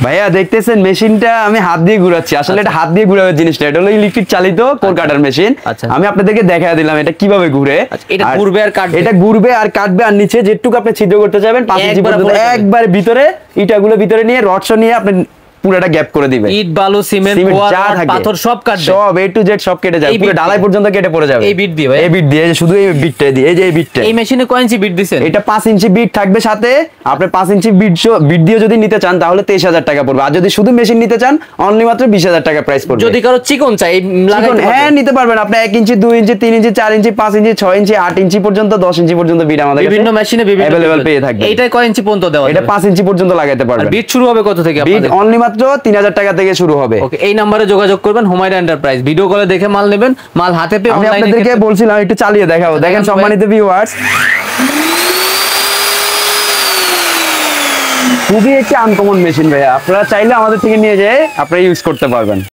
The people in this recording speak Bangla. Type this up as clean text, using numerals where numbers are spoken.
ভাইয়া দেখতেছেন মেশিনটা আমি হাত দিয়ে ঘুরাচ্ছি, আসলে এটা হাত দিয়ে ঘুরানোর জিনিসটা, এটা হলো ইলেকট্রিক চালিত কোর কাটার মেশিন। আমি আপনাদেরকে দেখায় দিলাম এটা কিভাবে ঘুরে। এটা ঘুরবে আর কাটবে, এটা ঘুরবে আর কাটবে, আর নিচে যেটুকু আপনি ছিদ্র করতে যাবেন 5 ইঞ্চি পর্যন্ত একবারে ভিতরে ইটাগুলো ভিতরে নিয়ে রডশো নিয়ে আপনি পুরোটা গ্যাপ করে দিবে। ইট বালু সিমেন্ট পাথর সব কাটবে, সব A to Z সব কেটে যাবে, পুরো ঢালাই পর্যন্ত কেটে পড়ে যাবে এই বিট দিয়ে। ভাই এই বিট দিয়ে, শুধু এই বিটটা দিয়ে, এই যে এই বিটটা। এই মেশিনে কয় ইঞ্চি বিট দিবেন? এটা 5 ইঞ্চি বিট থাকবে সাথে। আপনি 5 ইঞ্চি বিট দিয়ে যদি নিতে চান তাহলে 23000 টাকা পড়বে, আর যদি শুধু মেশিন নিতে চান অনলি মাত্র 20000 টাকা প্রাইস পড়বে। যদি কারো চিকন চাই লাগাইতে পারবেন, হ্যাঁ নিতে পারবেন আপনি। 1 ইঞ্চি 2 ইঞ্চি 3 ইঞ্চি 4 ইঞ্চি 5 ইঞ্চি 6 ইঞ্চি 8 ইঞ্চি পর্যন্ত 10 ইঞ্চি পর্যন্ত বিট আমাদের বিভিন্ন মেশিনে বিভিন্ন अवेलेबल পেয়ে থাকবে। এইটা কয় ইঞ্চি পর্যন্ত দেওয়া যাবে? এটা 5 ইঞ্চি পর্যন্ত লাগাইতে পারবেন। বিট শুরু হবে কত থেকে আপনাদের? বিট অনলি মাত্র 3000 টাকা থেকে শুরু হবে। ওকে, এই নম্বরে যোগাযোগ করবেন, হুমায়রা এন্টারপ্রাইজ। ভিডিও কলে দেখে মাল নেবেন, মাল হাতে পেয়ে আমি আপনাদেরকে বলছিলাম একটু চালিয়ে দেখাবো। দেখেন সম্মানিত ভিউয়ার্স, খুবই একটা আনকমন মেশিন ভাইয়া, আপনারা চাইলে আমাদের থেকে নিয়ে যেয়ে আপনারা ইউজ করতে পারবেন।